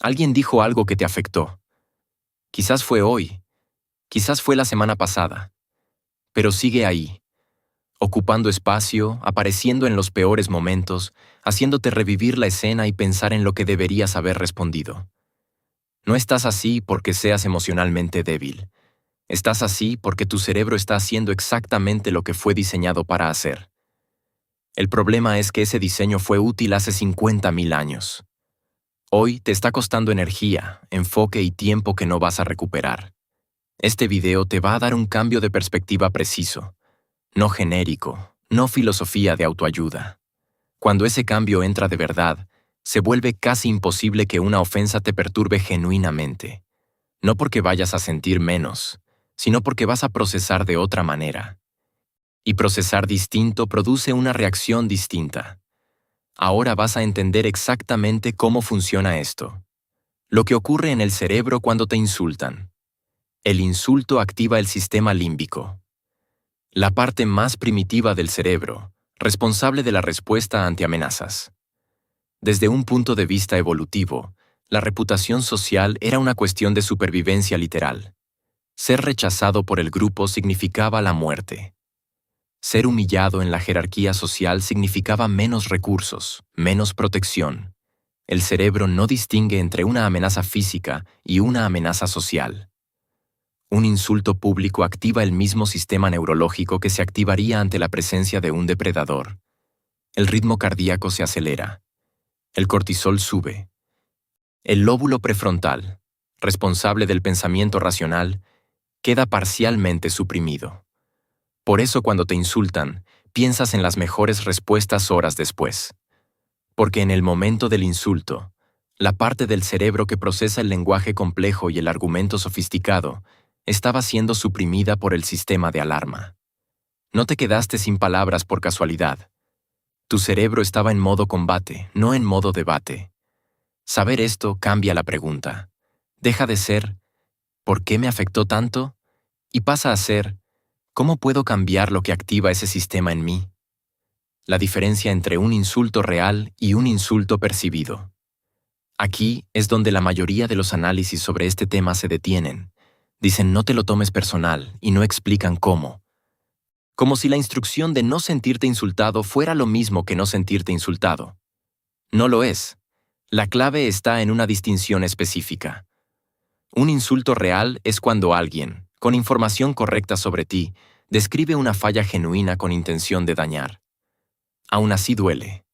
Alguien dijo algo que te afectó. Quizás fue hoy, quizás fue la semana pasada, pero sigue ahí, ocupando espacio, apareciendo en los peores momentos, haciéndote revivir la escena y pensar en lo que deberías haber respondido. No estás así porque seas emocionalmente débil. Estás así porque tu cerebro está haciendo exactamente lo que fue diseñado para hacer. El problema es que ese diseño fue útil hace 50.000 años. Hoy te está costando energía, enfoque y tiempo que no vas a recuperar. Este video te va a dar un cambio de perspectiva preciso, no genérico, no filosofía de autoayuda. Cuando ese cambio entra de verdad, se vuelve casi imposible que una ofensa te perturbe genuinamente. No porque vayas a sentir menos, sino porque vas a procesar de otra manera. Y procesar distinto produce una reacción distinta. Ahora vas a entender exactamente cómo funciona esto. Lo que ocurre en el cerebro cuando te insultan. El insulto activa el sistema límbico, la parte más primitiva del cerebro, responsable de la respuesta ante amenazas. Desde un punto de vista evolutivo, la reputación social era una cuestión de supervivencia literal. Ser rechazado por el grupo significaba la muerte. Ser humillado en la jerarquía social significaba menos recursos, menos protección. El cerebro no distingue entre una amenaza física y una amenaza social. Un insulto público activa el mismo sistema neurológico que se activaría ante la presencia de un depredador. El ritmo cardíaco se acelera. El cortisol sube. El lóbulo prefrontal, responsable del pensamiento racional, queda parcialmente suprimido. Por eso cuando te insultan, piensas en las mejores respuestas horas después. Porque en el momento del insulto, la parte del cerebro que procesa el lenguaje complejo y el argumento sofisticado estaba siendo suprimida por el sistema de alarma. No te quedaste sin palabras por casualidad. Tu cerebro estaba en modo combate, no en modo debate. Saber esto cambia la pregunta. Deja de ser ¿por qué me afectó tanto? Y pasa a ser ¿cómo puedo cambiar lo que activa ese sistema en mí? La diferencia entre un insulto real y un insulto percibido. Aquí es donde la mayoría de los análisis sobre este tema se detienen. Dicen no te lo tomes personal y no explican cómo. Como si la instrucción de no sentirte insultado fuera lo mismo que no sentirte insultado. No lo es. La clave está en una distinción específica. Un insulto real es cuando alguien, con información correcta sobre ti, describe una falla genuina con intención de dañar. Aún así duele,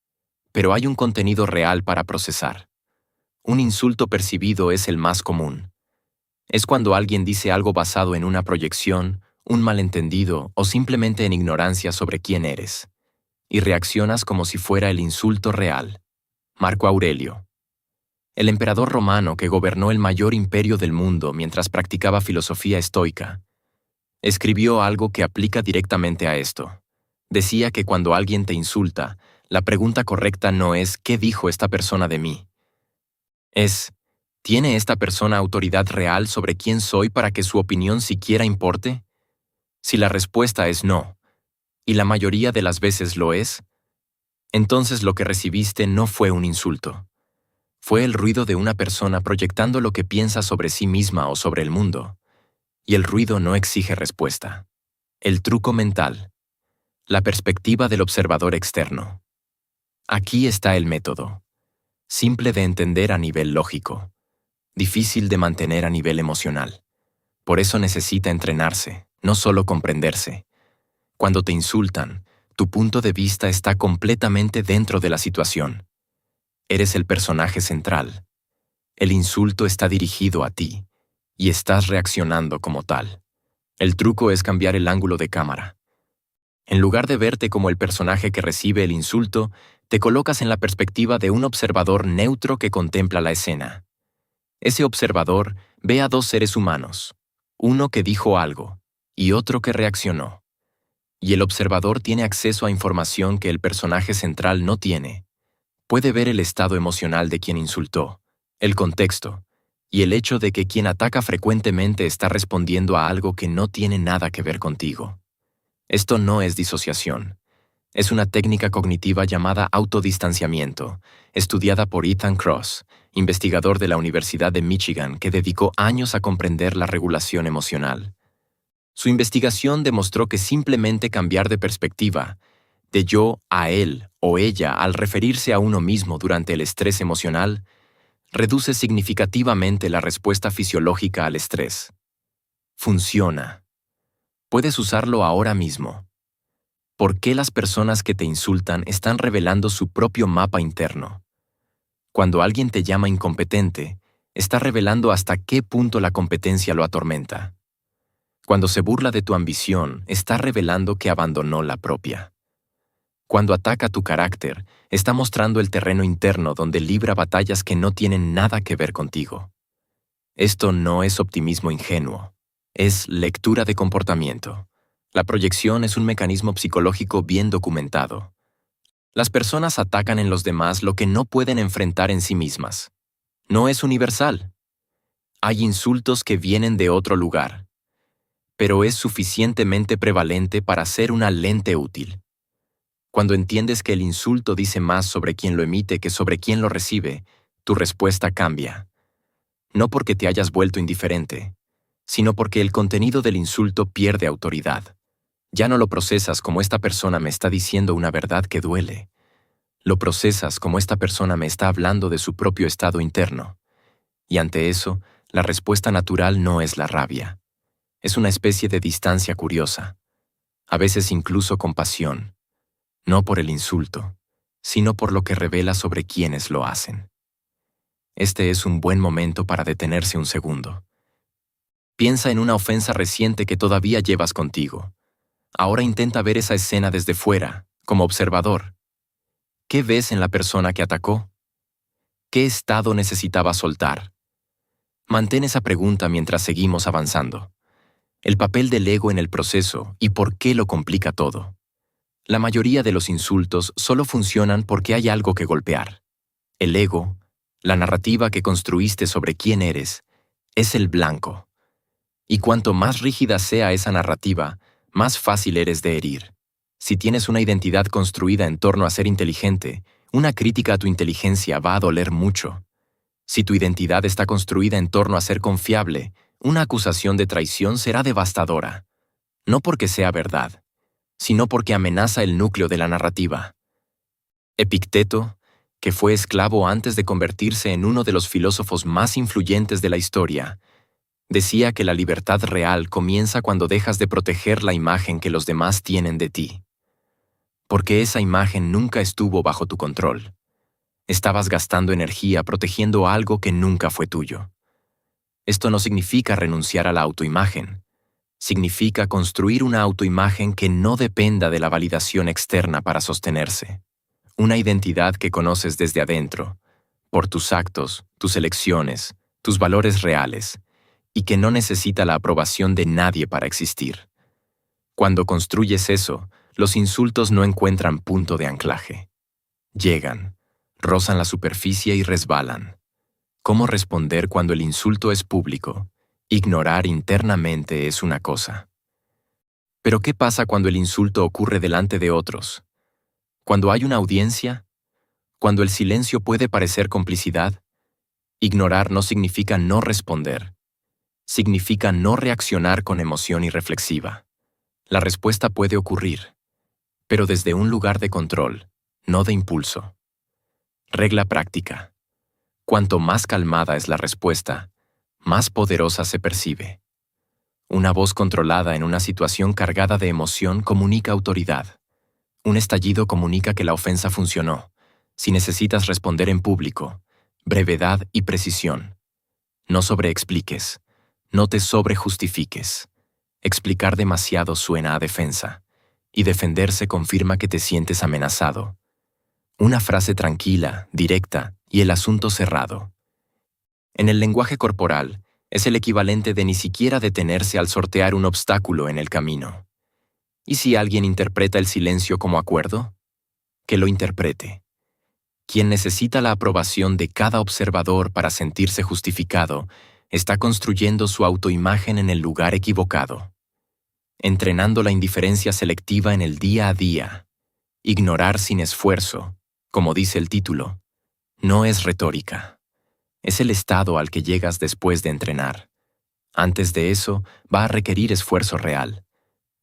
pero hay un contenido real para procesar. Un insulto percibido es el más común. Es cuando alguien dice algo basado en una proyección, un malentendido o simplemente en ignorancia sobre quién eres. Y reaccionas como si fuera el insulto real. Marco Aurelio. El emperador romano que gobernó el mayor imperio del mundo mientras practicaba filosofía estoica, escribió algo que aplica directamente a esto. Decía que cuando alguien te insulta, la pregunta correcta no es ¿qué dijo esta persona de mí? Es ¿tiene esta persona autoridad real sobre quién soy para que su opinión siquiera importe? Si la respuesta es no, y la mayoría de las veces lo es, entonces lo que recibiste no fue un insulto. Fue el ruido de una persona proyectando lo que piensa sobre sí misma o sobre el mundo. Y el ruido no exige respuesta. El truco mental. La perspectiva del observador externo. Aquí está el método. Simple de entender a nivel lógico. Difícil de mantener a nivel emocional. Por eso necesita entrenarse, no solo comprenderse. Cuando te insultan, tu punto de vista está completamente dentro de la situación. Eres el personaje central. El insulto está dirigido a ti, y estás reaccionando como tal. El truco es cambiar el ángulo de cámara. En lugar de verte como el personaje que recibe el insulto, te colocas en la perspectiva de un observador neutro que contempla la escena. Ese observador ve a dos seres humanos, uno que dijo algo y otro que reaccionó. Y el observador tiene acceso a información que el personaje central no tiene. Puede ver el estado emocional de quien insultó, el contexto, y el hecho de que quien ataca frecuentemente está respondiendo a algo que no tiene nada que ver contigo. Esto no es disociación. Es una técnica cognitiva llamada autodistanciamiento, estudiada por Ethan Kross, investigador de la Universidad de Michigan que dedicó años a comprender la regulación emocional. Su investigación demostró que simplemente cambiar de perspectiva, de yo a él o ella al referirse a uno mismo durante el estrés emocional, reduce significativamente la respuesta fisiológica al estrés. Funciona. Puedes usarlo ahora mismo. ¿Por qué las personas que te insultan están revelando su propio mapa interno? Cuando alguien te llama incompetente, está revelando hasta qué punto la competencia lo atormenta. Cuando se burla de tu ambición, está revelando que abandonó la propia. Cuando ataca tu carácter, está mostrando el terreno interno donde libra batallas que no tienen nada que ver contigo. Esto no es optimismo ingenuo, es lectura de comportamiento. La proyección es un mecanismo psicológico bien documentado. Las personas atacan en los demás lo que no pueden enfrentar en sí mismas. No es universal. Hay insultos que vienen de otro lugar, pero es suficientemente prevalente para ser una lente útil. Cuando entiendes que el insulto dice más sobre quien lo emite que sobre quien lo recibe, tu respuesta cambia. No porque te hayas vuelto indiferente, sino porque el contenido del insulto pierde autoridad. Ya no lo procesas como esta persona me está diciendo una verdad que duele. Lo procesas como esta persona me está hablando de su propio estado interno. Y ante eso, la respuesta natural no es la rabia. Es una especie de distancia curiosa, a veces incluso compasión, no por el insulto, sino por lo que revela sobre quienes lo hacen. Este es un buen momento para detenerse un segundo. Piensa en una ofensa reciente que todavía llevas contigo. Ahora intenta ver esa escena desde fuera, como observador. ¿Qué ves en la persona que atacó? ¿Qué estado necesitaba soltar? Mantén esa pregunta mientras seguimos avanzando. El papel del ego en el proceso y por qué lo complica todo. La mayoría de los insultos solo funcionan porque hay algo que golpear. El ego, la narrativa que construiste sobre quién eres, es el blanco. Y cuanto más rígida sea esa narrativa, más fácil eres de herir. Si tienes una identidad construida en torno a ser inteligente, una crítica a tu inteligencia va a doler mucho. Si tu identidad está construida en torno a ser confiable, una acusación de traición será devastadora. No porque sea verdad, sino porque amenaza el núcleo de la narrativa. Epicteto, que fue esclavo antes de convertirse en uno de los filósofos más influyentes de la historia, decía que la libertad real comienza cuando dejas de proteger la imagen que los demás tienen de ti. Porque esa imagen nunca estuvo bajo tu control. Estabas gastando energía protegiendo algo que nunca fue tuyo. Esto no significa renunciar a la autoimagen. Significa construir una autoimagen que no dependa de la validación externa para sostenerse. Una identidad que conoces desde adentro, por tus actos, tus elecciones, tus valores reales, y que no necesita la aprobación de nadie para existir. Cuando construyes eso, los insultos no encuentran punto de anclaje. Llegan, rozan la superficie y resbalan. ¿Cómo responder cuando el insulto es público? Ignorar internamente es una cosa. Pero ¿qué pasa cuando el insulto ocurre delante de otros? ¿Cuando hay una audiencia? ¿Cuando el silencio puede parecer complicidad? Ignorar no significa no responder. Significa no reaccionar con emoción irreflexiva. La respuesta puede ocurrir, pero desde un lugar de control, no de impulso. Regla práctica. Cuanto más calmada es la respuesta, más poderosa se percibe. Una voz controlada en una situación cargada de emoción comunica autoridad. Un estallido comunica que la ofensa funcionó. Si necesitas responder en público, brevedad y precisión. No sobreexpliques. No te sobrejustifiques. Explicar demasiado suena a defensa, y defenderse confirma que te sientes amenazado. Una frase tranquila, directa y el asunto cerrado. En el lenguaje corporal, es el equivalente de ni siquiera detenerse al sortear un obstáculo en el camino. ¿Y si alguien interpreta el silencio como acuerdo? Que lo interprete. Quien necesita la aprobación de cada observador para sentirse justificado, está construyendo su autoimagen en el lugar equivocado. Entrenando la indiferencia selectiva en el día a día. Ignorar sin esfuerzo, como dice el título, no es retórica. Es el estado al que llegas después de entrenar. Antes de eso, va a requerir esfuerzo real,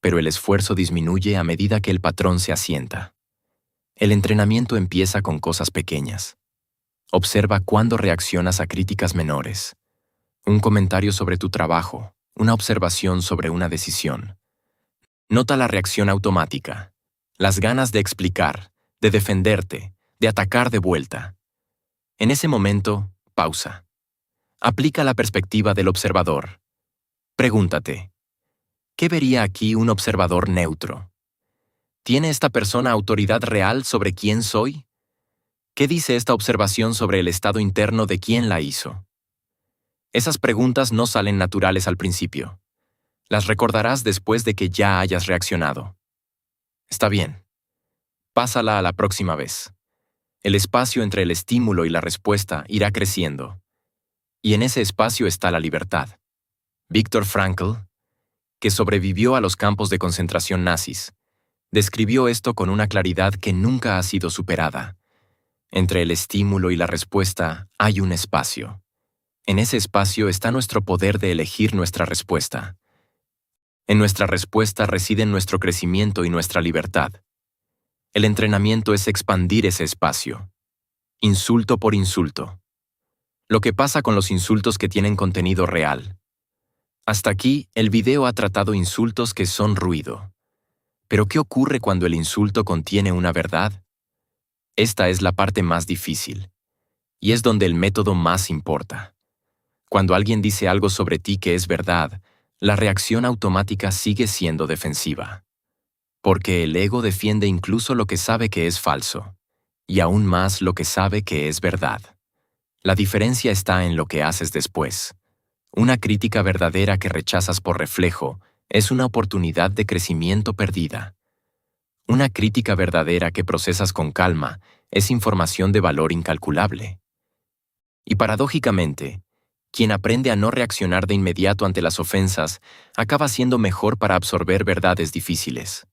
pero el esfuerzo disminuye a medida que el patrón se asienta. El entrenamiento empieza con cosas pequeñas. Observa cuándo reaccionas a críticas menores. Un comentario sobre tu trabajo, una observación sobre una decisión. Nota la reacción automática, las ganas de explicar, de defenderte, de atacar de vuelta. En ese momento, pausa. Aplica la perspectiva del observador. Pregúntate, ¿qué vería aquí un observador neutro? ¿Tiene esta persona autoridad real sobre quién soy? ¿Qué dice esta observación sobre el estado interno de quién la hizo? Esas preguntas no salen naturales al principio. Las recordarás después de que ya hayas reaccionado. Está bien. Pásala a la próxima vez. El espacio entre el estímulo y la respuesta irá creciendo. Y en ese espacio está la libertad. Viktor Frankl, que sobrevivió a los campos de concentración nazis, describió esto con una claridad que nunca ha sido superada. Entre el estímulo y la respuesta hay un espacio. En ese espacio está nuestro poder de elegir nuestra respuesta. En nuestra respuesta residen nuestro crecimiento y nuestra libertad. El entrenamiento es expandir ese espacio. Insulto por insulto. Lo que pasa con los insultos que tienen contenido real. Hasta aquí, el video ha tratado insultos que son ruido. Pero ¿qué ocurre cuando el insulto contiene una verdad? Esta es la parte más difícil. Y es donde el método más importa. Cuando alguien dice algo sobre ti que es verdad, la reacción automática sigue siendo defensiva. Porque el ego defiende incluso lo que sabe que es falso, y aún más lo que sabe que es verdad. La diferencia está en lo que haces después. Una crítica verdadera que rechazas por reflejo es una oportunidad de crecimiento perdida. Una crítica verdadera que procesas con calma es información de valor incalculable. Y paradójicamente, quien aprende a no reaccionar de inmediato ante las ofensas acaba siendo mejor para absorber verdades difíciles.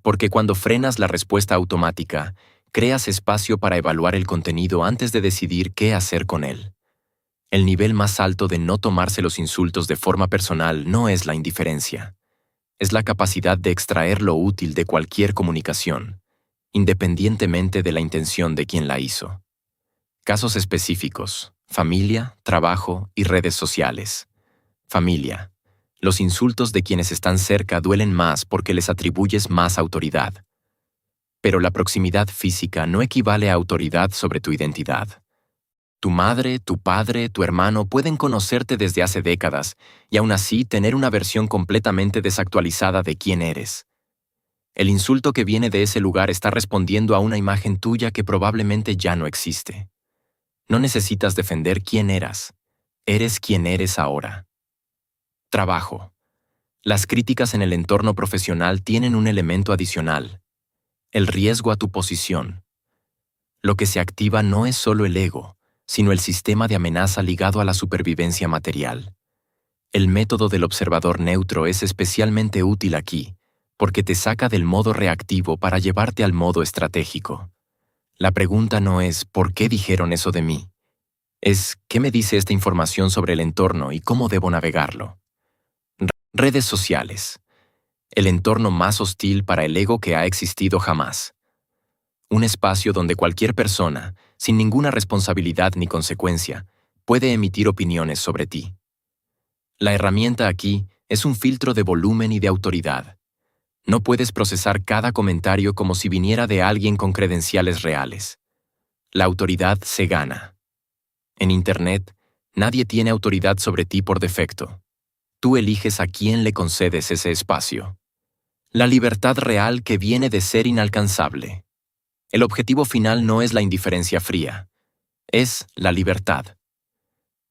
Porque cuando frenas la respuesta automática, creas espacio para evaluar el contenido antes de decidir qué hacer con él. El nivel más alto de no tomarse los insultos de forma personal no es la indiferencia. Es la capacidad de extraer lo útil de cualquier comunicación, independientemente de la intención de quien la hizo. Casos específicos: familia, trabajo y redes sociales. Familia. Los insultos de quienes están cerca duelen más porque les atribuyes más autoridad. Pero la proximidad física no equivale a autoridad sobre tu identidad. Tu madre, tu padre, tu hermano pueden conocerte desde hace décadas y aún así tener una versión completamente desactualizada de quién eres. El insulto que viene de ese lugar está respondiendo a una imagen tuya que probablemente ya no existe. No necesitas defender quién eras. Eres quien eres ahora. Trabajo. Las críticas en el entorno profesional tienen un elemento adicional: el riesgo a tu posición. Lo que se activa no es solo el ego, sino el sistema de amenaza ligado a la supervivencia material. El método del observador neutro es especialmente útil aquí, porque te saca del modo reactivo para llevarte al modo estratégico. La pregunta no es ¿por qué dijeron eso de mí? Es ¿qué me dice esta información sobre el entorno y cómo debo navegarlo? Redes sociales. El entorno más hostil para el ego que ha existido jamás. Un espacio donde cualquier persona, sin ninguna responsabilidad ni consecuencia, puede emitir opiniones sobre ti. La herramienta aquí es un filtro de volumen y de autoridad. No puedes procesar cada comentario como si viniera de alguien con credenciales reales. La autoridad se gana. En Internet, nadie tiene autoridad sobre ti por defecto. Tú eliges a quién le concedes ese espacio. La libertad real que viene de ser inalcanzable. El objetivo final no es la indiferencia fría, es la libertad.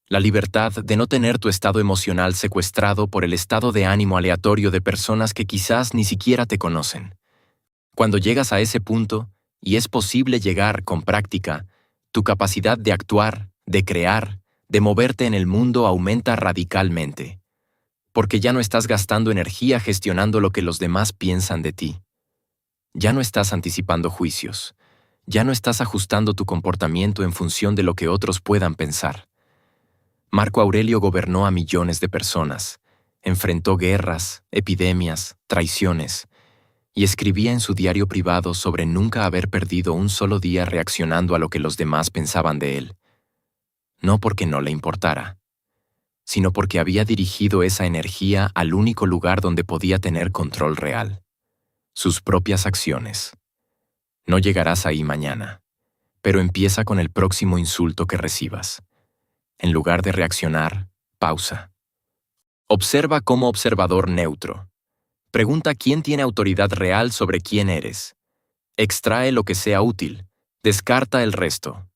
La libertad de no tener tu estado emocional secuestrado por el estado de ánimo aleatorio de personas que quizás ni siquiera te conocen. Cuando llegas a ese punto, y es posible llegar con práctica, tu capacidad de actuar, de crear, de moverte en el mundo aumenta radicalmente. Porque ya no estás gastando energía gestionando lo que los demás piensan de ti. Ya no estás anticipando juicios. Ya no estás ajustando tu comportamiento en función de lo que otros puedan pensar. Marco Aurelio gobernó a millones de personas, enfrentó guerras, epidemias, traiciones, y escribía en su diario privado sobre nunca haber perdido un solo día reaccionando a lo que los demás pensaban de él. No porque no le importara, sino porque había dirigido esa energía al único lugar donde podía tener control real: sus propias acciones. No llegarás ahí mañana, pero empieza con el próximo insulto que recibas. En lugar de reaccionar, pausa. Observa como observador neutro. Pregunta quién tiene autoridad real sobre quién eres. Extrae lo que sea útil, descarta el resto.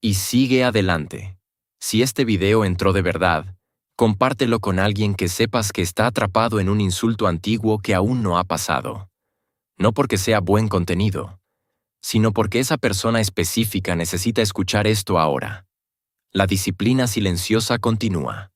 Y sigue adelante. Si este video entró de verdad, compártelo con alguien que sepas que está atrapado en un insulto antiguo que aún no ha pasado. No porque sea buen contenido, sino porque esa persona específica necesita escuchar esto ahora. La disciplina silenciosa continúa.